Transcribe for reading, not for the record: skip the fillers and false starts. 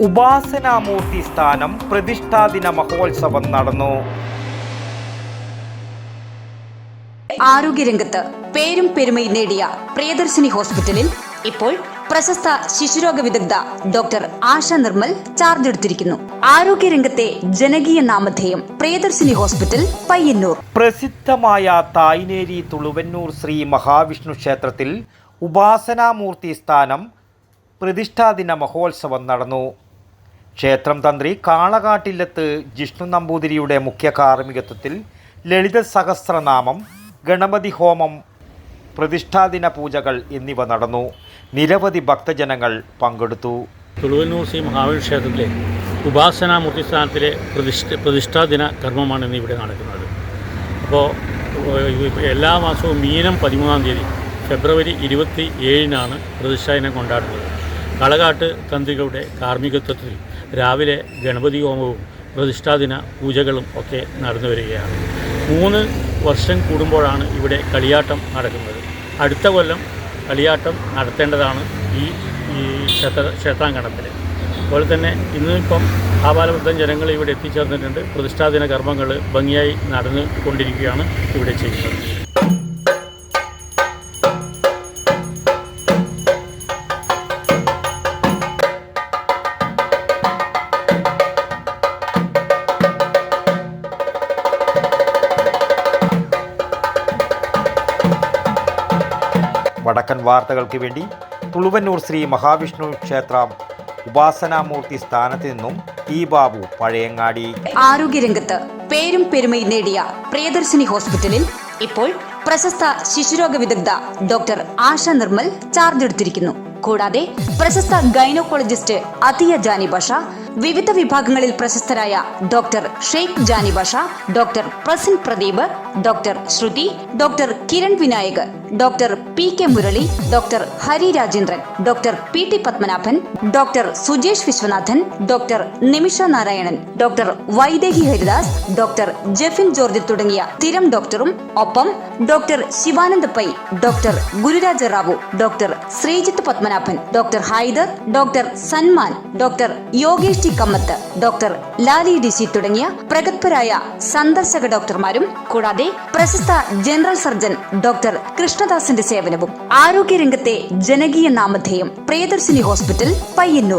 ഉപാസനാമൂർത്തി സ്ഥാനം പ്രതിഷ്ഠാദിന മഹോത്സവം നടന്നു. ആരോഗ്യരംഗത്ത് പേരും പെരുമയും നേടിയ പ്രിയദർശിനി ഹോസ്പിറ്റലിൽ ഇപ്പോൾ പ്രശസ്ത ശിശുരോഗ വിദഗ്ധ ഡോക്ടർ ആശ നിർമ്മൽ ചാർജ് എടുത്തിരിക്കുന്നു. ആരോഗ്യരംഗത്തെ ജനകീയ നാമധേയം പ്രിയദർശിനി ഹോസ്പിറ്റൽ, പയ്യന്നൂർ. പ്രസിദ്ധമായ തായ്നേരി തുളുവന്നൂർ ശ്രീ മഹാവിഷ്ണു ക്ഷേത്രത്തിൽ ഉപാസനാമൂർത്തി സ്ഥാനം പ്രതിഷ്ഠാദിന മഹോത്സവം നടന്നു. ക്ഷേത്രം തന്ത്രി കാളകാട്ടില്ലത്ത് ജിഷ്ണു നമ്പൂതിരിയുടെ മുഖ്യ കാർമ്മികത്വത്തിൽ ലളിത സഹസ്രനാമം, ഗണപതി ഹോമം, പ്രതിഷ്ഠാദിന പൂജകൾ എന്നിവ നടന്നു. നിരവധി ഭക്തജനങ്ങൾ പങ്കെടുത്തു. തുളുവന്നൂർ ശ്രീ മഹാവിഷ്ണു ക്ഷേത്രത്തിലെ ഉപാസനാമൂർത്തി സ്ഥാനത്തിലെ പ്രതിഷ്ഠാദിന കർമ്മമാണ് ഇന്ന് ഇവിടെ നടക്കുന്നത്. അപ്പോൾ എല്ലാ മാസവും മീനം 13-ാം തീയതി ഫെബ്രുവരി 27-നാണ് പ്രതിഷ്ഠാദിനം കൊണ്ടാടുന്നത്. കളകാട്ട് തന്ത്രികളുടെ കാർമ്മികത്വത്തിൽ രാവിലെ ഗണപതി ഹോമവും പ്രതിഷ്ഠാദിന പൂജകളും ഒക്കെ നടന്നു വരികയാണ്. 3 വർഷം കൂടുമ്പോഴാണ് ഇവിടെ കളിയാട്ടം നടക്കുന്നത്. അടുത്ത കൊല്ലം കളിയാട്ടം നടത്തേണ്ടതാണ് ഈ ക്ഷേത്രാങ്കണത്തിൽ. അതുപോലെ തന്നെ ഇന്നിപ്പം ആപാലവൃദ്ധം ജനങ്ങൾ ഇവിടെ എത്തിച്ചേർന്നിട്ടുണ്ട്. പ്രതിഷ്ഠാദിന കർമ്മങ്ങൾ ഭംഗിയായി നടന്നുകൊണ്ടിരിക്കുകയാണ് ഇവിടെ ചെയ്യുന്നത്. വടക്കൻ വാർത്തകൾക്ക് വേണ്ടി തുളുവന്നൂർ ശ്രീ മഹാവിഷ്ണു ക്ഷേത്രം ഉപാസനാമൂർത്തി സ്ഥാനത്ത് നിന്നും ടി ബാബു, പഴയങ്ങാടി. ആരോഗ്യരംഗത്ത് പേരും പെരുമയും നേടിയ പ്രിയദർശിനി ഹോസ്പിറ്റലിൽ ഇപ്പോൾ പ്രശസ്ത ശിശുരോഗ വിദഗ്ധ ഡോക്ടർ ആശ നിർമ്മൽ ചാർജ് എടുത്തിരിക്കുന്നു. കൂടാതെ പ്രശസ്ത ഗൈനക്കോളജിസ്റ്റ് അതിയ ജാനി ഭാഷ, വിവിധ വിഭാഗങ്ങളിൽ പ്രശസ്തരായ doctor Sheikh Jani Basha, doctor Prasin Pradeep, doctor Shruti, doctor Kiran Vinayak, doctor P K. Murali, doctor Hari Rajendran, doctor P T. Padmanabhan, doctor Sujesh Viswanathan, doctor Nimisha Narayanan, doctor Vaidehi Haridas, doctor Jefin George തുടങ്ങിയ സ്ഥിരം ഡോക്ടറും ഒപ്പം doctor Shivanand Pai, doctor Gururaja Rao, doctor Sreejith Padmanabhan, doctor Haider, doctor Sanman, doctor Yogesh T Kamath, doctor Lali D C തുടങ്ങിയ പ്രഗത്ഭരായ സന്ദർശക ഡോക്ടർമാരും കൂടാതെ പ്രശസ്ത ജനറൽ സർജൻ ഡോക്ടർ കൃഷ്ണദാസിന്റെ സേവനവും. ആരോഗ്യരംഗത്തെ ജനകീയ നാമധേയം പ്രിയദർശിനി ഹോസ്പിറ്റൽ, പയ്യന്നൂർ.